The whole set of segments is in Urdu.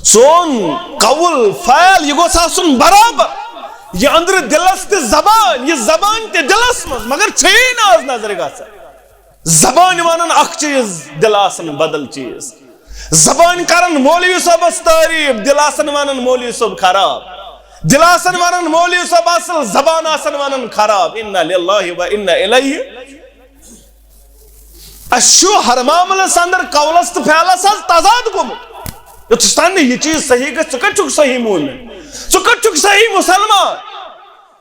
سون قول فعل یہ گوس آسن برابر یہ اندر دلس تے زبان یہ زبان تے دلس مز مگر چھئی ناز نظر گاسا زبان وانن اخ چیز دل آسن بدل چیز زبان کرن مولوی صاحب تعریف دل آسن وانن مولوی صاحب خراب دل آسن وانن مولوی صاحب اصل زبان آسن وانن خراب انا للہ و انا الیہ اشو ہر معاملہ سندر قولس تو فعلس ہز تضاد گومت یوتستان یہ چیز صحیح گا چکچک صحیح مومن چکچک صحیح مسلمان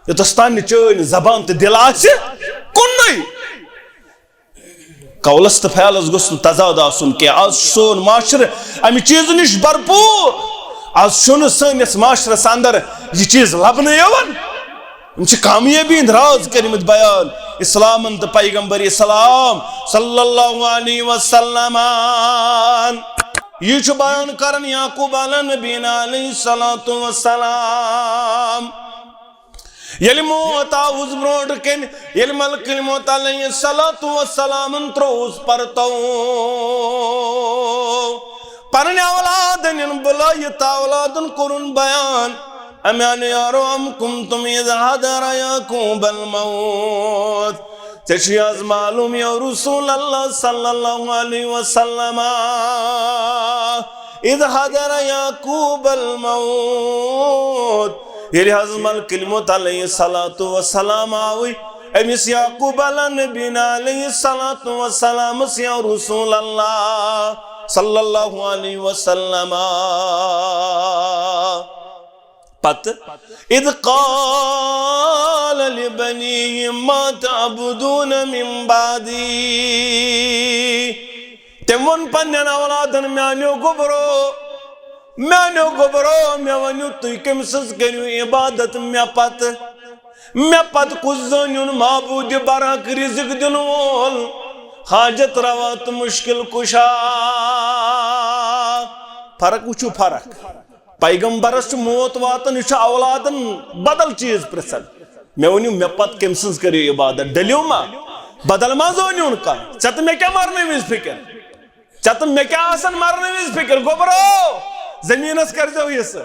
یوتستان چین زبان تے دل آسے کننی قولس تو فعلس گوسن تضاد آسن کہ آج سون معاشر امی چیز نش برپور آج شون سنس معاشر سندر یہ چیز لبنے یون کامیابی راز کرمت بیان اسلام تو پیغمبر اسلام صلی اللہ علیہ وسلم یہ بیان کرن یعقوب علیہ نبینا علیہ السلام یل موت آوز بروڈ کن یل ملک الموت علیہ السلام تروز پرتو پرن اولادن ان بلایت اولادن کرن بیان امیان یارو ام کنتم اذا حضر یعقوب الموت تشیاز معلوم یا رسول اللہ صلی اللہ علیہ وسلم اذا حضر یعقوب الموت یہ حضر ملک الموت علیہ السلام آوی امیس یعقوب علیہ نبینا علیہ السلام یا رسول اللہ صلی اللہ علیہ وسلم اذ قال لبنیہ ما تعبدون من بعدی تمون پنن اولادن میانیو گبرو میں ونیو تُوی کم سز کریو عبادت میں پت کس زنیون معبود برحق رزق دنول حاجت روات مشکل کشا فرق وچو فرق پیغمبرس موت واتن یہ اولادن بدل چیز پرسن میں ونیو میں پت کم سز کریو عبادت دلیو ما بدل ما زونیون کا چت میں کیا مرنے ویز فکر چت میں کیا آسن مرنے ویز فکر گبرو زمینس کر جو یہ سے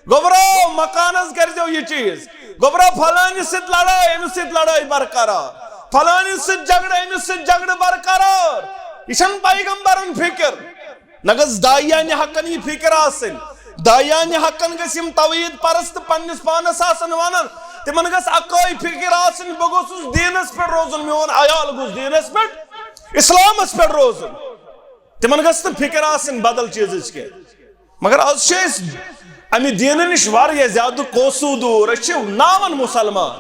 گبرو مکانس کر جو یہ چیز گبرو فلانی ست لڑائی امی ست لڑائی برقرار فلانی ست جگڑ امی ست جگڑ برقرار یہ پیغمبرن فکر نگز دائیانی حقن یہ فکر آسن دائیانی حقن گسیم توید پرست پنس پانس آسن وانن تمن گس اکائی فکر آسن بگوس اس دینس پر روزن میون آیال گوس دینس پر اسلامس پر روزن تمن گس فکر آسن بدل چیز اس کے مگر آج شیس امی دین نش واریہ زیادہ کوسو دور اچھے ناون مسلمان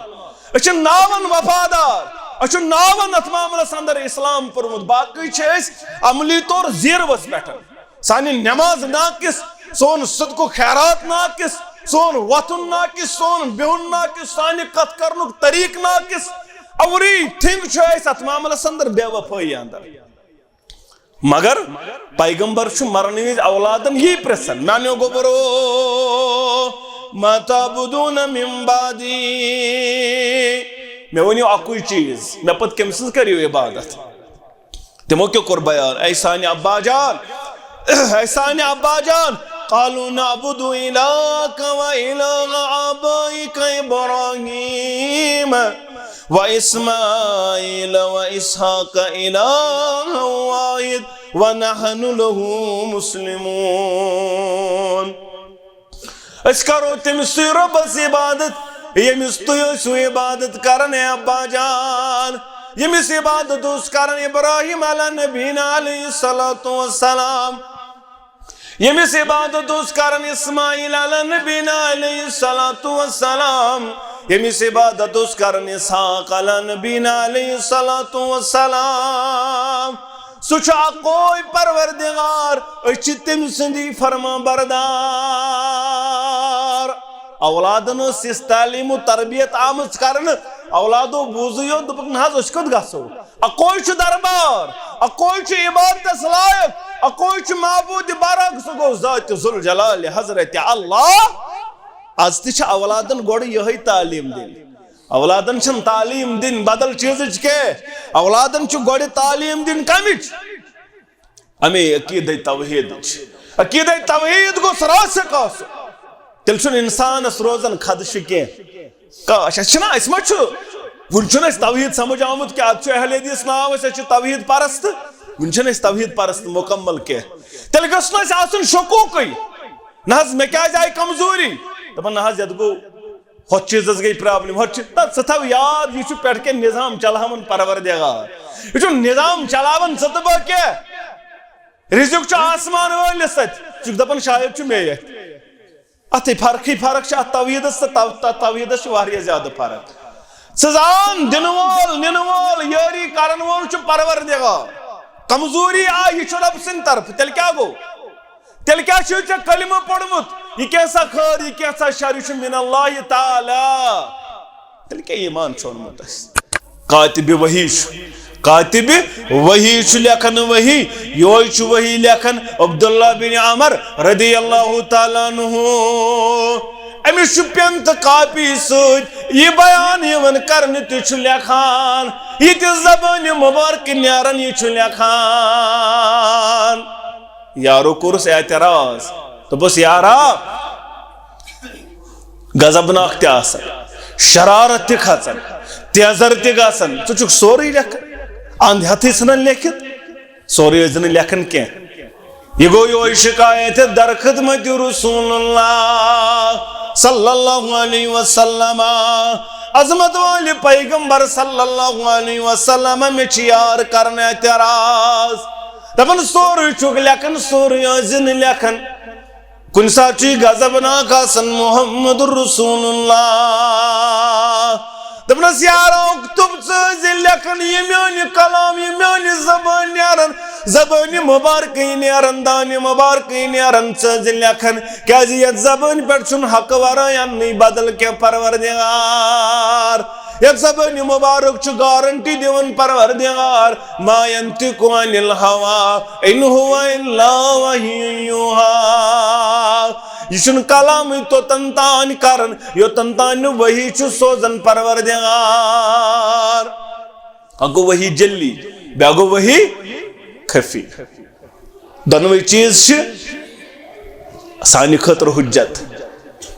اچھے ناون وفادار اچھے ناون اتمام سندر اسلام پرمود باقی چھیس عملی طور زیر وس بیٹھن سانی نماز ناکس سون صدق و خیرات ناکس سون وطن ناکس سون بیون ناکس سانی قط کرنک طریق ناکس اوری تھنگ چھیس اتمام سندر بے وفائی اندر مگر پیغمبر چھو مرنویز اولادن ہی پرسن مانیو گبرو ما تعبدون من بعدی میں ونیو اکوئی چیز میں پت کمسز کریو عبادت تمو کیوں کر بیان ایسانی ابا جان قالوا نعبد الہک و الہ آبائک ابراہیم وإسماعيل وإسحاق إله واحد ونحن له مسلمون اس کرو تمسی رب عبادت یمس تو عبادت کرنے ابا جان یمس عبادت اس کرنے ابراہیم علیہ نبینا علیہ السلام یمس عبادت اس کرنے اسماعیل علیہ نبینا علیہ السلام یمس عبادت اس کرن اسحاق علیہ نبینا علیہ السلام سچا کوئی پروردگار اچھ تم سندی فرما بردار اولادن اس تعلیم و تربیت آمد کرن اولادو بوزیو دبک نحاظ اشکت گاسو اکوئی چھ دربار اکوئی چھ عبادت اسلائق اکوئی چھ معبود بارک سگو ذات ذوالجلال حضرت اللہ آج تیچ اولادن گوڑی یہی تعلیم دن اولادن چھن تعلیم دن بدل چیزج کے اولادن چھ گوڑی تعلیم دن کمیچ ہمیں عقید توحید عقیدہ توحید گوس راسخ آسن تیل چھن انسانس روزن خدشہ کی کاش اچھنا اس ما چھو ون چھن اس توحید سمجھ آمد کہ ات اہل حدیث ناو اس توحید پرست ون چھن اس توحید پرست مکمل کی تیل گوس نہ آسن شکوکی نہ مے کیا جائے کمزوری دپان نہ یت گو ہوت چیزس گئی پرابلم ہوت ستھو یاد یہ پیٹ کے نظام چلاون پروردگار یہ نظام چلاون ستب کی رزق آسمان ولس ست دپان شاید مے ات فرق ات توحیدس توحیدس واریاہ زیادہ فرق سزان دن وول نن وول یاری کرن وول پروردگار کمزوری آئی یہ رب سند طرف تیل کیا گو تیل کیا چھے کلمہ پڑھمت یہ کیسا خیر یہ کیسا شر یہ من اللہ تعالی تیل کیا ایمان چھوڑمت کاتب وحی کاتب وحی لکھن وحی یہ وحی لکھن عبداللہ بن عمر رضی اللہ تعالیٰ عنہ امس پین تو کاپی ست یہ بیان یون کرنے تہ لکھان یہ زبان مبارک نیران یہ لکھان یارو کورس اعتراض تو بس یارا غضبناک تہ آسان شرارت تہ کھژان تیزر تہ گژھان ژٕ چھُکھ سورُے لیکھان اند ہتھے ژھٕنان لیکھِتھ سورُے ٲسۍ نہٕ لیکھان کینٛہہ یہ گو یہ شکایت در خدمت رسول اللہ صلی اللہ علیہ وسلم عظمت والی پیغمبر صلی اللہ علیہ وسلم میں یار کرنے اعتراض دپان سورُے چھُکھ لیکھان سورُے ٲسۍ نہٕ لیکھان کُنہِ ساتہٕ چھُ غضبناک آسان محمد رسول اللہ دپنس یارو اکتب ژٕ لیکھان یہ میون کلام یہ میون زبان نیران زبان مبارک نیران دان مبارک نیران ژٕ لیکھان کیازِ یتھ زبان پٮ۪ٹھ چھُنہٕ حق ورٲے اننٕے بدل کینٛہہ پروردگار یتھ زبان مبارک چھُ گارنٹی دِوان پروردگار ما ينطق عن الهوى ان هو الا وحی یوحی یہ چھُنہٕ کلامٕے توٚتن تانۍ کران یوٚتن تانۍ نہٕ وحی چھُ سوزان پروردگار اکھ گوٚو وحی جلی بیٛاکھ گوٚو وحی خفی دۄنوَے چیٖز چھِ سانہِ خٲطرٕ حجت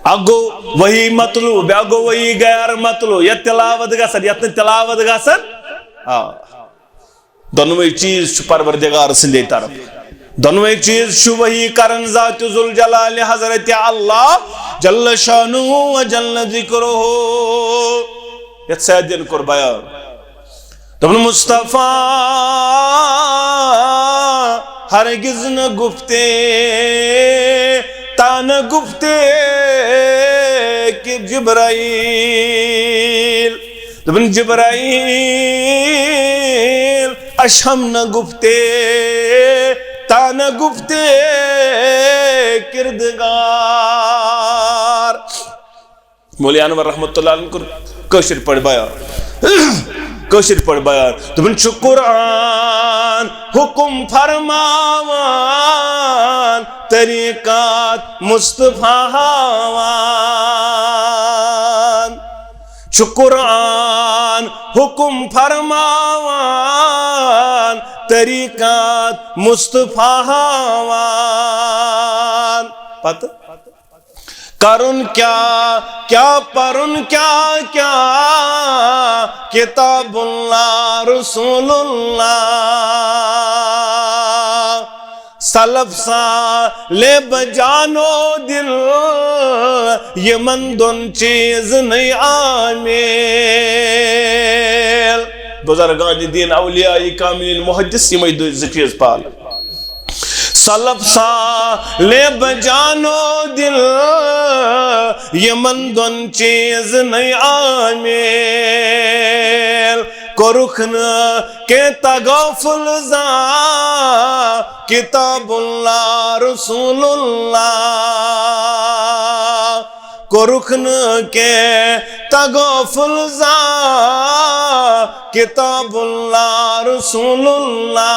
اکھ گوٚو وحی مطلوع بیٛاکھ گوٚو وحی غیر مطلوع یتھ تلاوت گژھان یتھ نہٕ تلاوت گژھان دۄنوَے چیٖز چھُ پروردگار سٕنٛدے طرف دۄنوَے چیٖز چھُ وحی کران ذات ذوالجلال حضرت اللہ جل شانہ و جل ذکرہ یتھ سعدین کوٚر بیان دوٚپُن مصطفیٰ ہرگز نہ گفتے تان گفتے کہ جبرائیل دوٚپُن جبرائیل اشہم نہ گفتے تان گفتے کردگار مولی انور رحمت اللہ علیہ کشر پڑھ بیان کشر پڑھ بیان دوٚپُن چھُ قرآن حکم فرماوان طریقات مصطفیٰ ہاوان چھُ قرآن حکم فرماوان طریقات مصطفیٰ ہاوان پتہ کرن کیا پرن کیا کتاب اللہ رسول اللہ سلف لے بجانو دل یہ من دون چیز نہیں عامل بزرگان دین اولیاء کاملین محدث یہ دو چیز پال سلف لے بجانو دل یہ من دون چیز نہیں عامل کو رکن کے تغافل زا کتاب اللہ رسول اللہ کو رکن کے تغافل زا کتاب اللہ رسول اللہ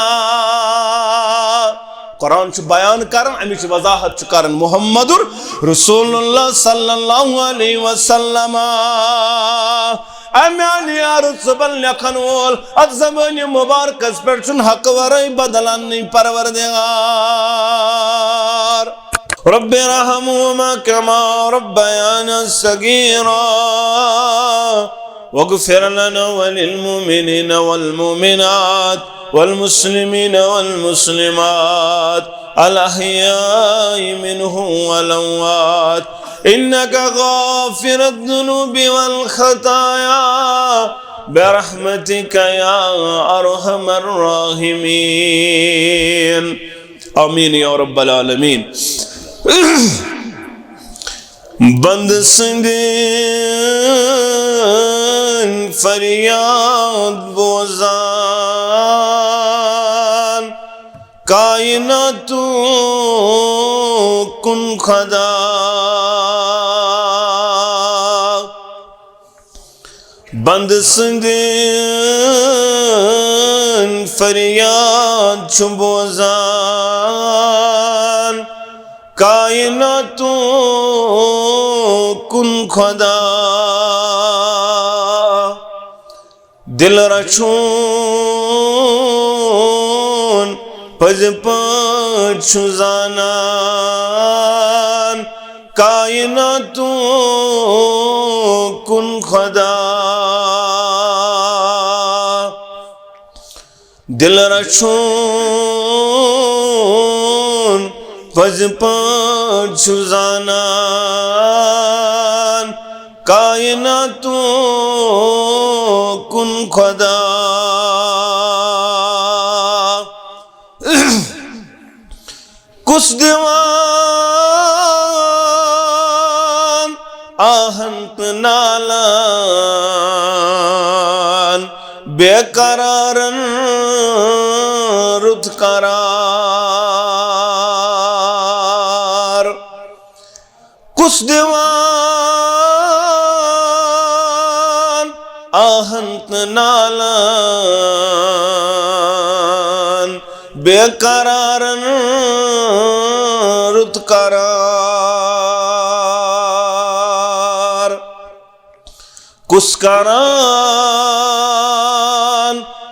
قرآن چھُ بیان کرن امچ وضاحت چھُ کرن محمد رسول اللہ صلی اللہ علیہ وسلم امیانی عرض بن لکھن وول ات زبان مبارکس پر چھُنہٕ حق ورٲے بدلان نہیں پروردگار رب ارحمهما كما ربيانا صغيرا واغفر لنا وللمؤمنين والمؤمنات والمسلمين والمسلمات الأحياء منهم والأموات إنك غافر الذنوب والخطايا برحمتك يا أرحم الراحمين آمین یا رب العالمین بند سندین فریاد بوزان کائناتو کن خدا بند سندین فریاد چبوزان کائناتو کن خدا دل رچون پز پچ زانان کائناتو کن خدا دل رچون پز پچ زانان کائناتو کن خدا کس دیوان آہنت نالان بے قرارن رت قرار کس دیوان آہنت نالان بے قرارن رت قرار کس کران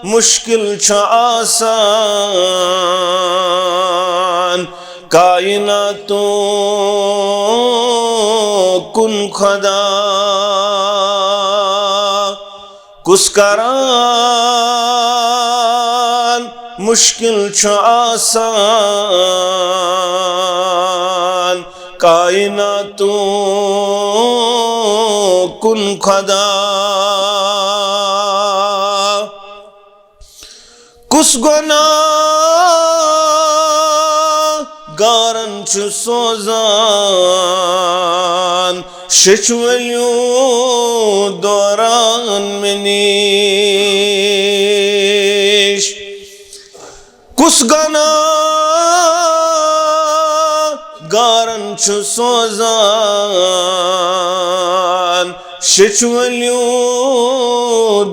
مشکل چھ آسان کائناتو کن خدا کس کران مشکل چھ آسان کائناتو کن خدا کس گناہ گارن چھ سوزان شچولیو دوران منیش کس گناہ گارن چھ سوزان شچولیو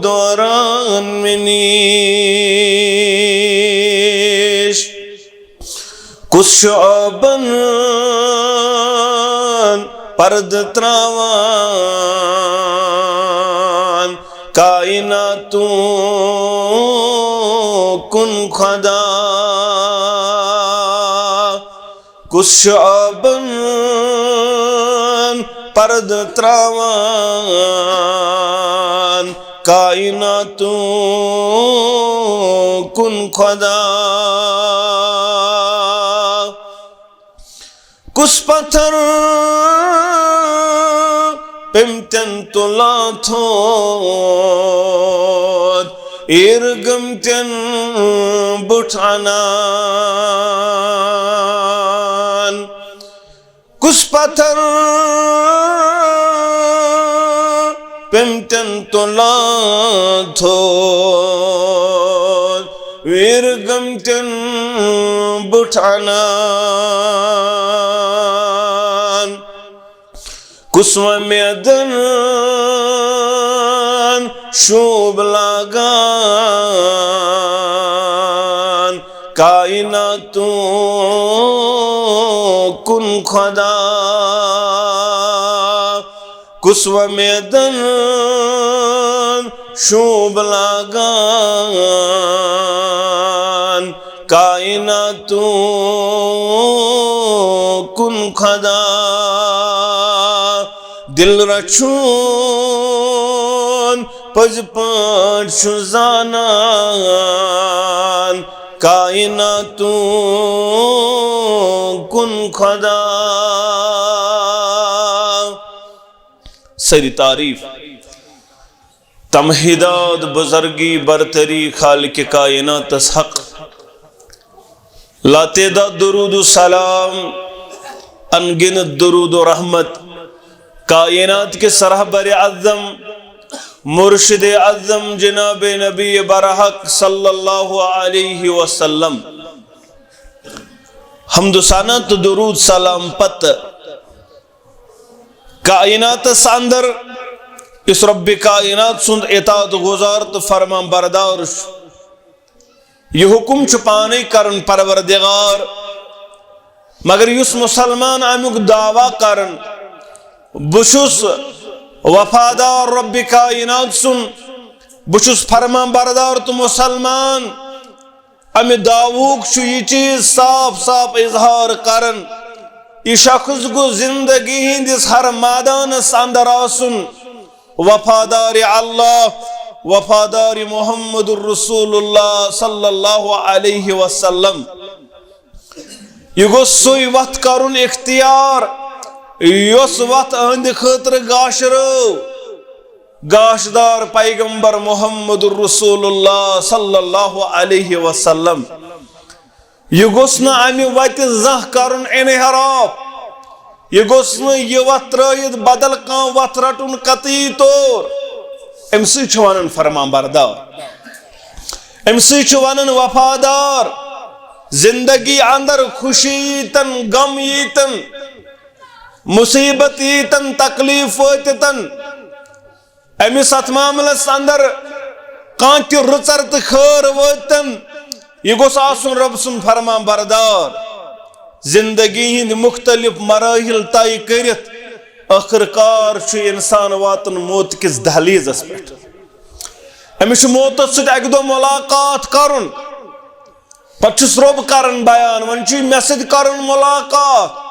دوران منیش کس شعبن پرد تراوان کائناتو کن خدا کس شعبن پرد تراوان کائناتو کن خدا کس پتھر پمتن تلاتھوت ارگمتن بٹھانان کس پتھر پمتن تلاتھوت ارگمتن بٹھانان کسو میدن شوب لاگان کائناتو کن خدا کسو میدن شوب لاگان کائناتو کن خدا دل رچھون پز پاٹ چھو زانان کائناتوں کن خدا سری تعریف تمہیداد بزرگی برتری خالق کائنات حق لا تعداد درود و سلام انگنت درود و رحمت کائنات کے سرحبر اعظم مرشد اعظم جناب نبی برحق صلی اللہ علیہ وسلم حمد و ثنا تو درود سلام پت کائنات ساندر اس رب کائنات سند اطاعت گزار تو فرمان بردار یہ حکم چھپانے کرن پروردگار مگر یس مسلمان امیک دعویٰ کرن بشس وفادار رب کائنات سن بشس فرمان بردار تو مسلمان امی دعووک چھو یہ چیز صاف صاف اظہار کرن یہ شخص کو زندگی ہندس ہر مادان ساندر آسن وفادار اللہ وفادار محمد الرسول اللہ صلی اللہ علیہ وسلم یہ گو سوئی وقت کرن اختیار یس وقت اہند خطر گاشرو گاشدار پیغمبر محمد الرسول اللہ صلی اللہ علیہ وسلم یہ گوسنا امی وقت زہ کرن انحراف یہ گوسنا یہ وقت رائد بدل کان وقت رٹن قطعی طور امسی چھوانن فرمان بردار امسی چھوانن وفادار زندگی اندر خوشی تن غم یتن مصیبت یتن تکلیف وتن امس ات معاملس اندر کانت رچر تو خیر وتن یہ گوس آسن رب سن فرمان بردار زندگی ہند مختلف مراحل طے کرت آخر کار انسان واتن موت کس دہلیزس پہ امس موت ست اک دہ ملاقات کرن پتس رب کرن بیان ون مے ست کرن ملاقات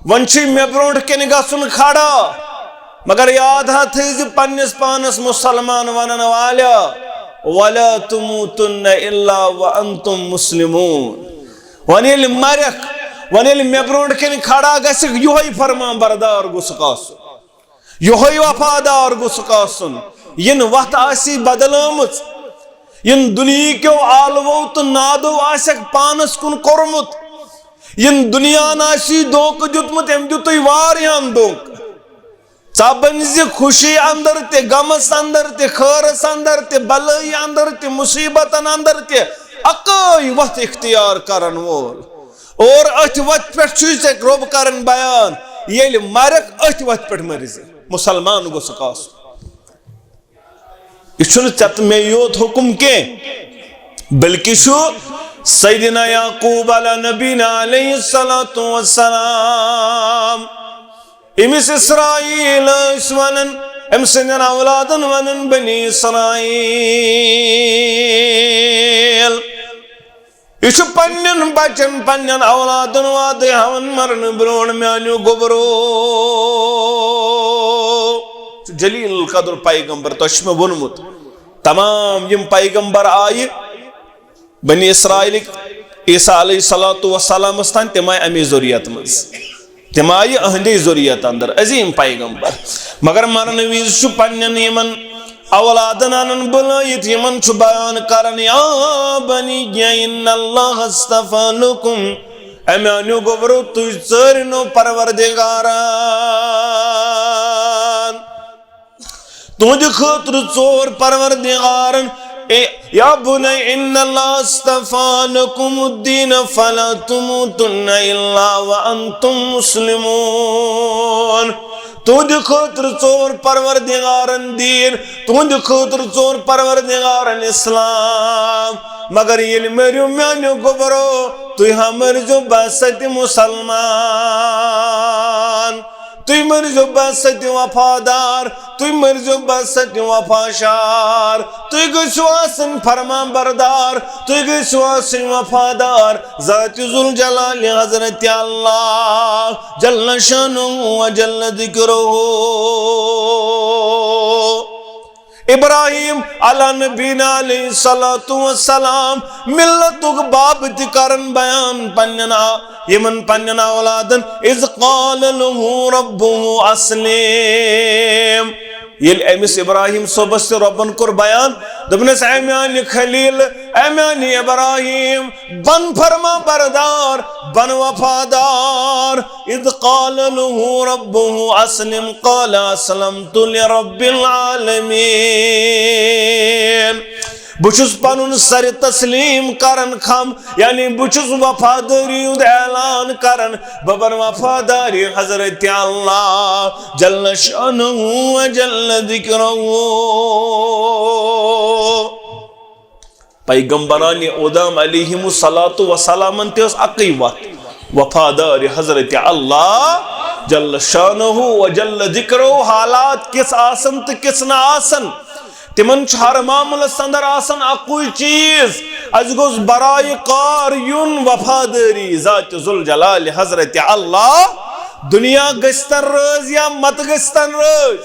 ون مے برونٹ کن گھن کھڑا مگر یاد تھز پنس پانس مسلمان ونن والا ولا تموتن الا وانتم مسلمون ون یل مرک ون یل مے برونٹ کن کھڑا گھس یہ فرمان بردار گوسک آسن یہ وفادار گوسک آسن ین وقت آسی بدلامت ین دنیا کیو عالمو تو نادو آسک پانس کن کورمت ین دنیا ناسی دوک دیتمت ام دیتوی واریان دوک ژا بن زِ خوشی اندر تے غمس اندر تے خیرس اندر تے بلائی اندر تے مصیبتن اندر تے اکائی وقت اختیار کرن وول اور ات وقت پہ ٹھیک رب کرن بیان یل مرک ات وقت پہ مرز مسلمان گوسک آسن یہ ژت مے یوت حکم کی بلکہ سیدنا یعقوب علی نبینا علیہ الصلوۃ والسلام امس اسرائیل ونن ام سندن اولادن ونن بنی اسرائیل یہ پنن بچن پنن اولادن وعد ہون مرن برون میانو گبرو جلیل القدر پیغمبر تشم ونمت تمام یم پیغمبر آئی بنی اسرائیل عیسیٰ علیہ السلام استان تم آئی امی ذریت مز تم آئی اہندی ذریت اندر عظیم پیغمبر مگر مرن ویز پنن یمن اولادن انن بلائیت یمن بیان کرن یا بنی ان اللہ اصطفی لکم امیانو گبرو تج ژرنو پروردگاران تہند خاطر ژور پروردگارن یا بنی ان اللہ اصطفی لکم الدین فلا تموتن الا وانتم مسلمون تہند خاطر ژور پروردگارن دین تہند خاطر ژور پروردگارن اسلام مگر یل مرو میانو گبرو تھی مرزو بست مسلمان تُہۍ مٔرزیو بس سۭتۍ وفادار تُہۍ مٔرزیو بس سۭتۍ وفاشار تُہۍ گٔژھِو آسٕنۍ فرما بردار تُہۍ گٔژھِو آسٕنۍ وفادار ذاتِ ذوالجلال حضرت اللہ جل شانہ و جل ذکرہ ابراہیم علی نبینا علیہ الصلوۃ والسلام ملتک باب تہ کرن بیان یمن پنن اولادن اذ قال له ربه اسلم یل امس ابراہیم صبس ربن کور بیان دپنس اے میانہ خلیل اے میانہ ابراہیم بن فرما بردار بن وفادار اذ قال له ربه اسلم قال اسلمت لرب العالمین بچس پنن سر تسلیم کرن خم یعنی بچس وفاداری اعلان کرن ببن وفاداری حضرت اللہ جل شانہ و جل ذکرہ پیغمبران اعظم علیہم الصلاۃ والسلام تس اکی وفادار حضرت اللہ جل شانہ و جل ذکرہ حالات کس آسن تو کس نہ آسن تمن ہر معاملس اندر آسن اکوئی چیز اس گوس برائے کار یون وفاداری ذات ذوالجلال حضرت اللہ دنیا گستن روز یا مت گستن روز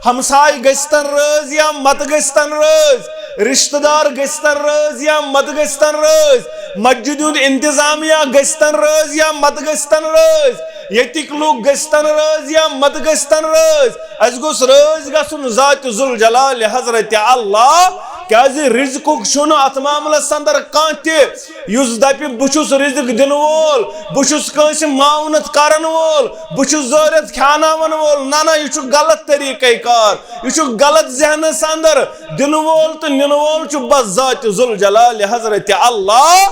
ہمسائے گستن روز یا مت گستن روز رشتہ دار گستن روز یا مت گستن روز مسجد انتظامیہ گستن روز یا مت گستن روز یتک لوگ گستن روز یا مت گستن روز اس گوس روز گسن ذات ذوالجلال حضرت اللہ کیازِ رزقک چھُنہٕ اتھ معاملس اندر کانٛہہ تہِ یُس دپہِ بہٕ چھُس رزق دِنہٕ وول بہٕ چھُس کٲنٛسہِ معاونت کرن وول بہٕ چھُس ضرورت کھیاناون وول نہ نہ یہ چھُ غلط طریقہ کار یہ چھُ غلط ذہنس اندر دِنہٕ وول تہٕ نِنہٕ وول چھُ بس ذات ذوالجلال حضرت اللہ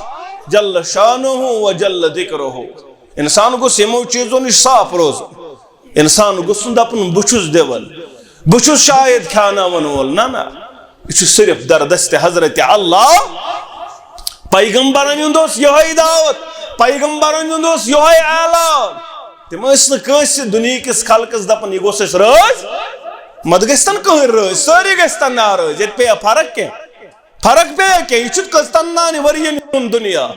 جل شانہ و جل ذکرہ انسان گوٚژھ یِمو چیٖزو نِش صاف روزُن انسان گوٚژھ نہٕ دپُن بہٕ چھُس دِوان بہٕ چھُس شاید کھیاناون وول نہ نہ یہ صرف دردست حضرت اللہ پیغمبرن ہند یہ دعوت پیغمبرن ہند یہ اعلان تم نس دنیا کس خلقس دپان یہ گوس رز مت گھن کہین رز ساری گھن نا رز یہ پیا فرق کی فرق پیا کی یہ کستان ورین دنیا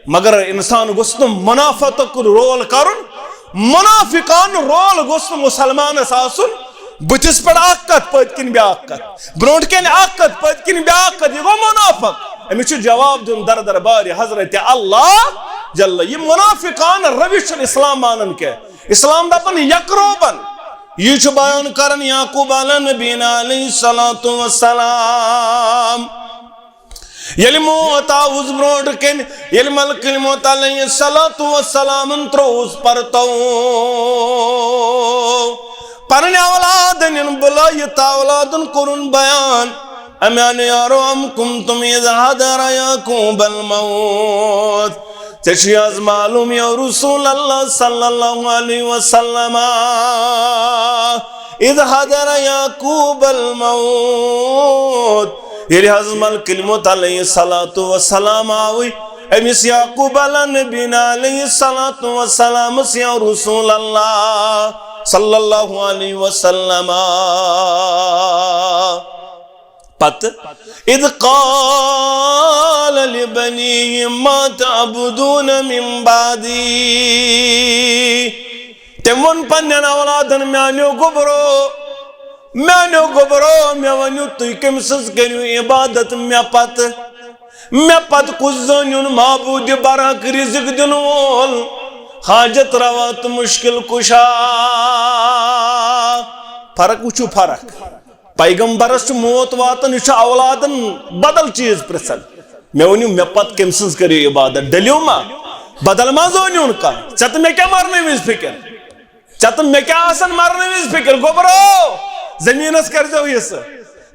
مگر انسان گوس منافقت رول کرن منافقان رول گوس مسلمانس آسن بتس پہ کت پت کن بیا کت برونٹ کن کت پت کن بیا کت یہ گو منافق امس جواب دن در دربار حضرت اللہ جل یہ منافقان روش اسلام مانن کے اسلام دپن یقروبن یہ بیان کرن یعقوب علی نبینا علیہ الصلوۃ والسلام یل موت آوز برونٹ کن یل ملک الموت علیہ الصلوۃ والسلام تروس پرتو پنن اولادن بلایت اولادن کرن بیان امیان یارو ام کنتم اذا حضر یعقوب الموت تشی از معلوم یا رسول اللہ صلی اللہ علیہ وسلم اذا حضر یعقوب الموت یہ حضرت ملک الموت علیہ السلام آوی امس یعقوب علی نبینا علیہ السلام یا رسول اللہ صلی اللہ علیہ وسلم پت اذ قال لبنی ما تعبدون من بعدی تم ون پنن اولادن میانیو گبرو میں ونیو تُہۍ کٔمۍ سٕنٛز کٔرِو عبادت مےٚ پت کُس زٲنِوُن معبوٗدِ برحق رزق دِنہٕ وول حاجت روا تو مشکل کشا فرق وچھو فرق پیغمبرس موت واتن یہ اولادن بدل چیز پرسن میں ونیو میں پت کم سنز کریو عبادت ڈلیو ما بدل ما زونیون کا چت میں کیا مرنے ویز فکر چت میں کیا آسن مرنے ویز فکر گوبرو زمینس کر جو یہ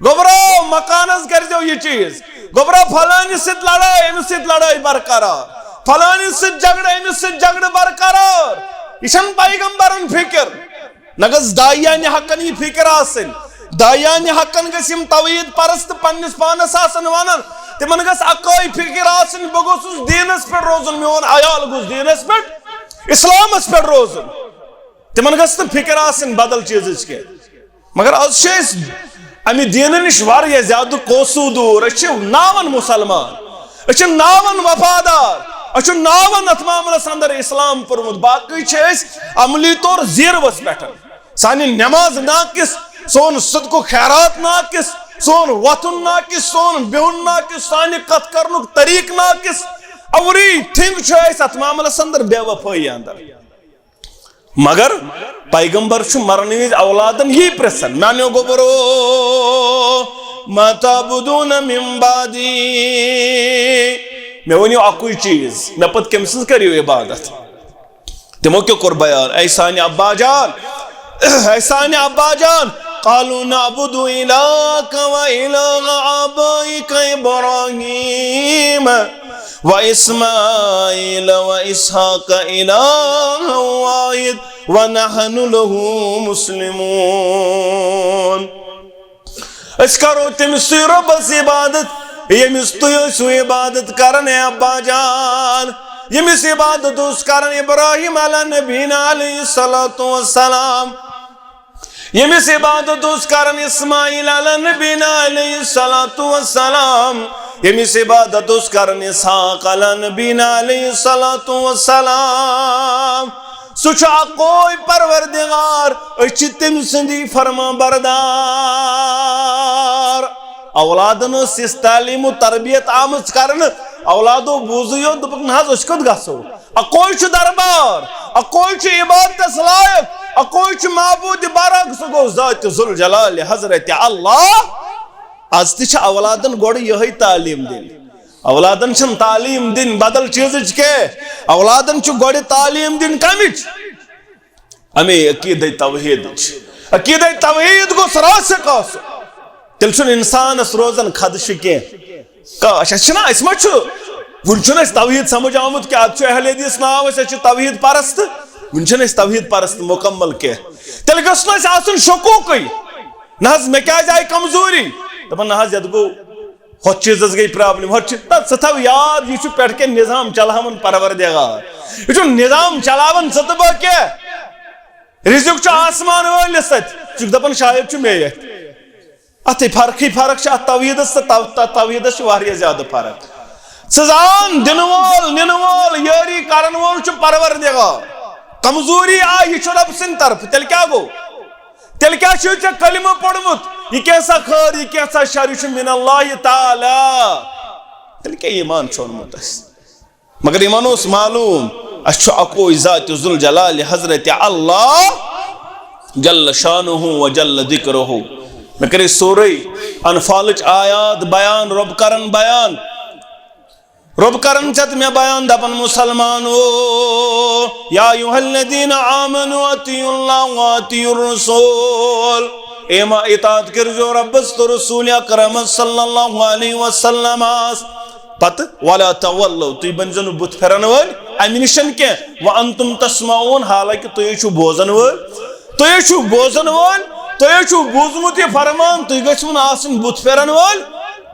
گوبرو مکانس کر جو یہ چیز گوبرو فلانی ست لڑائی امس ست لڑائی برقرار فلانی سے جگڑ امس سے جگڑ برقرار یہ پیغمبرن فکر نگس دائیان حقن یہ فکر آسن دائیان حقن گسیم توحید پرست پنس پانس آسن وانن تمن گس اکائی فکر آسن بگوس دینس پر روزن میون عیال گوس دینس پر اسلامس پر روزن تمن گژھِ نہٕ فکر آسٕنۍ بدل چیٖزٕچ کینٛہہ مگر آز چھِ أسۍ امہِ دیٖنہٕ نِش واریاہ زیادٕ کوسوٗ دوٗر أسۍ چھِ ناون مُسلمان أسۍ چھِ ناون وفادار أسۍ چھِ ناون اتھ معاملس اندر اسلام پوٚرمُت باقٕے چھِ أسۍ عملی طور زیٖروَس پٮ۪ٹھ سانہِ نٮ۪ماز ناقص سون صدقہٕ خیرات ناقص سون وۄتھُن ناقص سون بِہُن ناقص سانہِ کتھ کرنُک طریٖقہٕ ناقص ایوری تھنگ چھُ أسۍ اتھ معاملس اندر بے وفٲیی اندر مگر پیغمبر چھُ مرنہٕ وِزِ اولادن یی پرژھان میانیو گوبرو ما تعبدون من بعدی مےٚ ؤنِو اکُے چیٖز مےٚ پتہٕ کٔمۍ سٕنٛز کٔرِو عبادت تِمو کیٛاہ کوٚر بیان اے سانہِ ابا جان قالوا نعبد إلهك وإله آبائك إبراهيم وإسماعيل وإسحاق إلها واحد ونحن له مسلمون أسۍ کرو تٔمِس رۄبس عبادت ییٚمِس تُہۍ ٲسِو عبادت کران اے ابا جان ییٚمِس عبادت اوس کران ابراہیم علیٰ نبینا علیہ الصلوۃ والسلام ییٚمِس عبادت اوس کران اسماعیل علیٰ نبینا علیہ الصلوۃ والسلام ییٚمِس عبادت اوس کران اسحاق علیٰ نبینا علیہ الصلوۃ والسلام سُہ چھُ اکوے پروردگار أسۍ چھِ تٔمۍ سٕنٛدی فرما بردار اولادن ٲس یِژھ تعلیٖم و تربیت آمٕژ کرنہٕ اولادو بوٗزٕے یوت دوٚپُکھ نہ حظ أسۍ کوٚت گژھو اکوے چھُ دربار اکوے چھُ عبادتس لایق اکوے چھُ معبوٗدِ برحق سُہ گوٚو ذاتِ ذوالجلالِ حضرتِ اللہ آز تہِ چھِ اولادن گۄڈٕ یِہٕے تعلیٖم دِنۍ اولادن چھنہٕ تعلیٖم دِنۍ بدل چیٖزٕچ کینٛہہ اولادن چھُ گۄڈٕ تعلیٖم دِنۍ کمِچ امے عقیٖدے توحیٖدٕچ عقیٖدے توحیٖد گوٚژھ راسِخ آسُن تیٚلہِ چھُنہٕ انسانس روزان خدشہِ کینٛہہ اَسہِ ما چھُ وُنہِ چھُنہٕ اَسہِ توحیٖد سمجھ آمُت کہِ اَتھ چھُ اہل حدیٖث ناو أسۍ چھِ توحیٖد پرست وُنہِ چھُنہٕ اَسہِ توحیٖد پرست مُکمل کینٛہہ تیٚلہِ گوٚژھ نہٕ اَسہِ آسُن شکوٗکٕے نہ حظ مےٚ کیازِ آیہِ کمزوٗری دپان نہ حظ یتھ گوٚو ہُتھ چیٖزس گٔے پرابلم ہُتھ چھِ ژٕ تھاو یاد یہِ چھُ پٮ۪ٹھٕ کٮ۪ن نظام چلاوان پروردگار یہِ چھُ نظام چلاوان ژٕ تہٕ بہٕ کینٛہہ رِزق چھُ آسمان وٲلِس اتھِ ژٕ چھُکھ دپان شاید چھُ مے اتھِ اتھ فرق چھِ اتھ توحیٖدس تہٕ توحیٖدس چھِ واریاہ زیادٕ فرق ژٕ زان دِنہٕ وول نِنہٕ وول یٲری کرن وول چھُ پروردگار کمزوٗری آے یہِ چھُ رۄبہٕ سٕنٛدِ طرفہٕ تیٚلہِ کیٛاہ گوٚو تیٚلہِ کیٛاہ چھُے ژےٚ کلمہٕ پوٚرمُت یہِ کیٛاہ سا خٲر یہِ کیٛاہ سا شر یہِ چھُ من اللہ تعالیٰ تیٚلہِ کیٛاہ ایٖمان چھُ اوٚنمُت اَسہِ مگر یِمن اوس معلوٗم اَسہِ چھُ اکوے ذاتِ ذوالجلالِ حضرتِ اللہ جل شانہ و جل ذکرہ مےٚ کَرے سورُے انفالٕچ آیات بیان رۄب کرن بیان رۄب کرن ژےٚ تہٕ مےٚ بیان دپان مُسلمانو یا ایُہا الذیٖنَ آمنوا اطیعوا اللہ واطیعوا الرسوٗل اطاعت کٔرۍزیو رۄبس تہٕ رسوٗلِ اکرمس صلی اللہ علیہ وسلمس پتہٕ ولا تولوا تُہۍ بٔنۍزیو نہٕ بُتھ پھِرن وٲلۍ امہِ نِشن کینٛہہ وانتم تسمعون حالانکہِ تُہۍ چھِو بوزن وٲلۍ تُہۍ چھِو بوزن وٲلۍ تُہۍ چھِو بوٗزمُت یہِ فرمان تُہۍ گٔژھِو نہٕ آسٕنۍ بُتھ پھِرن وٲلۍ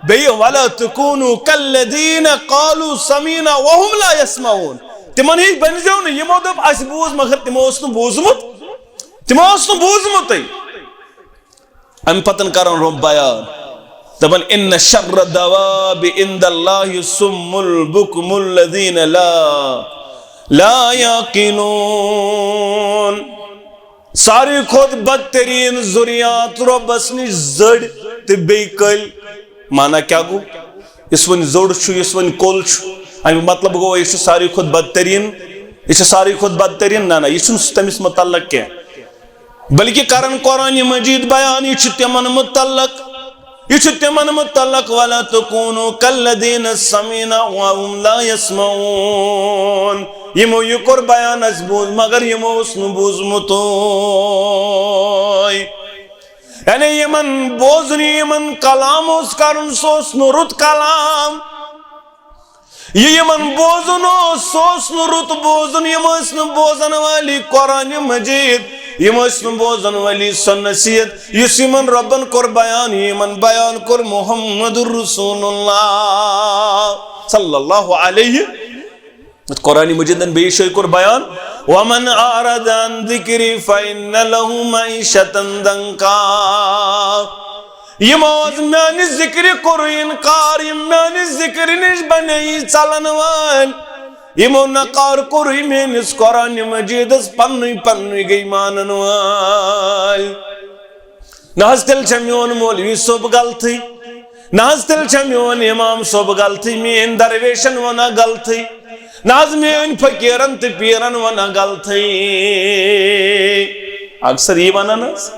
بیٚیہِ ولا تکوٗنوا کالذیٖنَ قالوا سمعنا وهم لا يسمعون تِمن ہِوۍ بٔنۍزیو نہٕ یِمو دوٚپ اَسہِ بوٗز مگر تِمو اوس نہٕ بوٗزمُتٕے امہِ پتہٕ کرن رۄب بیان دپان ان شر الدواب عند اللہ الصم البکم الذین لا یعقلون ساروی کھۄتہٕ بدترین ذُریات رۄبس نِش زٔڑۍ تہٕ بیٚیہِ کٔلۍ مانا کیٛاہ گوٚو یُس وۄنۍ زوٚڑ چھُ یُس وۄنۍ کوٚل چھُ امیُک مطلب گوٚو یہِ چھُ ساروی کھۄتہٕ بدترین نہ یہِ چھُنہٕ تٔمِس متعلق کینٛہہ بلکہِ کرن قرآنِ مجیٖد بیان یہِ چھُ تِمن متعلق ولا تکوٗنوا کالذیٖنَ سمعنا وهم لا يسمعون یِمو یہِ کوٚر بیان اَسہِ بوٗز مگر یِمو اوس نہٕ بوٗزمُتٕے یعنی یِمن بوزنہِ یِمن کلام اوس کرُن سُہ اوس نہٕ رُت کلام یہِ یِمن بوزُن اوس سُہ اوس نہٕ رُت بوزُن یِم ٲسۍ نہٕ بوزن وٲلی قرآنِ مجیٖد یِم ٲسۍ نہٕ بوزن وٲلی سۄ نصیحت یُس یِمن رۄبن کوٚر بیان یِمن بیان کوٚر محمد رسول اللہ صلی اللہ علیہ قرآنِ مجیٖدن بیٚیہِ جایہِ کوٚر بیان وَمَنْ أَعْرَضَ عَنْ ذِكْرِي فَإِنَّ لَهُ مَعِيشَةً ضَنْكًا یمو از میانہِ ذِکرِ کوٚر اِنکار یم میانہِ ذِکرِ نِش بنے ژلن وٲلۍ یمو نکار کوٚر میٲنِس قرآنِ مجیدس پننُے پننُے گٔے مانن وٲلۍ نہ حظ تیٚلہِ چھےٚ میون مولوی صٲب غلطٕے نہ حظ تیٚلہِ چھےٚ میون امام صٲب غلطٕے میٲنۍ درویشن ونان غلطٕے نہ حظ میٲنۍ فقیرن تہٕ پیرن ونان غلطٕے اکثر یی ونان حظ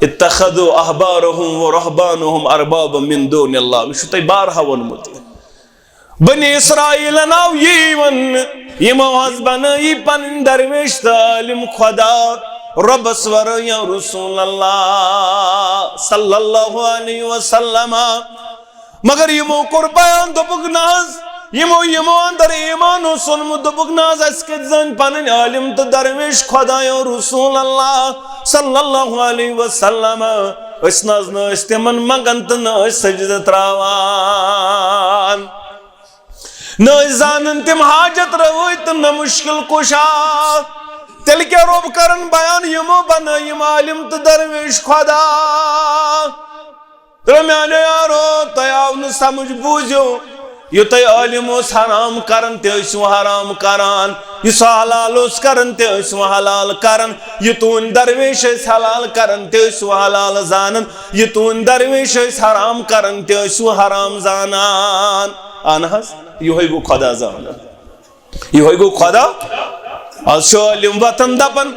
اتخذوا احبارهم ورهبانهم اربابا من دون اللہ یہ چھُ تۄہہِ بارہا ووٚنمُت بنی اسرائیلن آو یی ون یمو حظ بنٲیی پنٕنۍ درویش تہٕ عالم خدا ربس ورٲے رسول اللہ صلی اللہ علیہ وسلم مگر یمو کوٚر بیان دوٚپُکھ نہ حظ یمو اندر ایمان اوس اوٚنمُت دوٚپُکھ نہ حظ اَسہِ کتہِ زٲنۍ پنٕنۍ عالم تہٕ درویش خۄدایو رسول اللہ صلی اللہ علیہ وسلم أسۍ نہ حظ نہ ٲسۍ تِمن منگان تہٕ نہ ٲسۍ سجدٕ تراوان نہ ٲسۍ زانن تِم حاجت رٲوۍ تہٕ نہ مشکل کشا تیٚلہِ کیٛاہ رۄب کرن بیان یمو بنٲے یِم عالم تہٕ درویش خۄدا تہٕ میانیو یارو تۄہہِ آو نہٕ سمجھ بوٗزِو یہ تۄہہِ عالم اوس حرام کران تہِ ٲسِو حرام کران یہ سُہ حلال اوس کران تہِ ٲسِو حلال کران یہ تُہنٛدۍ درویش ٲسۍ حلال کران تہِ ٲسِو حلال زانان یہ تُہنٛدۍ درویش ٲسۍ حرام کران تہِ ٲسِو حرام زانان اہن حظ یہوے گوٚو خۄدا زانان یہوے گوٚو خۄدا آز چھُ عٲلِم وتھان دپان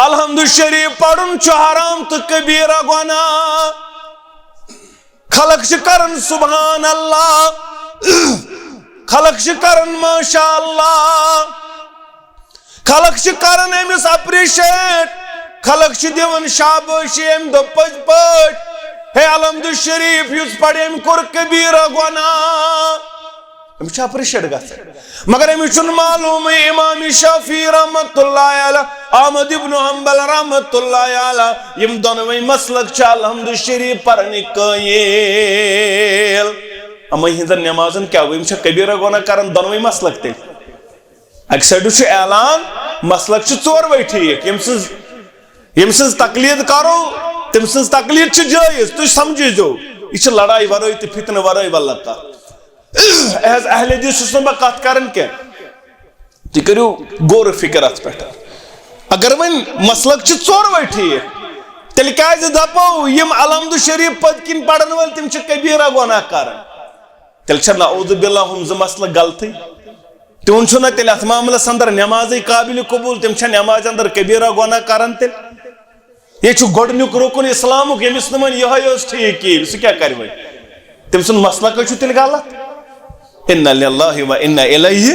الحمد شریف پرُن چھُ حرام تہٕ کبیرہ گۄناہ خلق چھِ کران سبحان اللہ خلق چھِ کران ماشاء اللہ خلق چھِ کران أمِس اپریشیٹ خلق چھِ دِوان شابٲشی أمۍ دوٚپ پٔزۍ پٲٹھۍ ہے الحمد شریف یُس پرِ أمۍ کوٚر کبیرہ گۄناہ أمِس چھِ اپریشیٹ گژھان مگر أمِس چھُنہٕ معلوٗمٕے امام شافعی رحمتہ اللہ علیہ احمد ابن حنبل رحمتہ اللہ علیہ یِم دۄنوَے مسلک چھِ الحمد شریف پرنٕکۍ قٲیل اما ہندن نمازن کیا وہ چھِ کبیرہ گۄناہ کران دۄنوَے مسلک تیٚلہِ اکہِ سایڈٕ چھُ اعلان مسلک چھِ ژوروَے ٹھیٖک ییٚمہِ سٕنٛز تقلیٖد کرو تٔمۍ سٕنٛز تقلیٖد چھِ جٲیز تُہۍ سمجھِزیو یہِ چھِ لڑٲے ورٲے تہٕ فتنہٕ ورٲے واللہ کتھ ایز اہل حدیث چھُس نہٕ بہٕ کتھ کران کینٛہہ تُہۍ کٔرِو غور فکر اتھ پٮ۪ٹھ اگر وۄنۍ مسلک چھِ ژوروَے ٹھیٖک تیٚلہِ کیازِ دپو یِم الحمد شریف پٔتۍ کِنۍ پرن وٲلۍ تِم چھِ کبیرہ گۄناہ کران تیٚلہِ چھا نعوذ باللہ ہُم زٕ مسلہٕ غلطٕے تِہُنٛد چھُنہ تیٚلہِ اتھ معاملس اندر نٮ۪مازٕے قابلِ قبوٗل تِم چھا نٮ۪مازِ اندر کبیرہ گۄناہ کران تیٚلہِ یہِ چھُ گۄڈنیُک رُکُن اسلامُک ییٚمِس نہٕ وۄنۍ یِہوے ٲس ٹھیٖک کِہیٖنۍ سُہ کیٛاہ کرِ وۄنۍ تٔمۍ سُنٛد مسلکے چھُ تیٚلہِ غلط اِنَّ لِلَّهِ وَإِنَّ إِلَيْهِ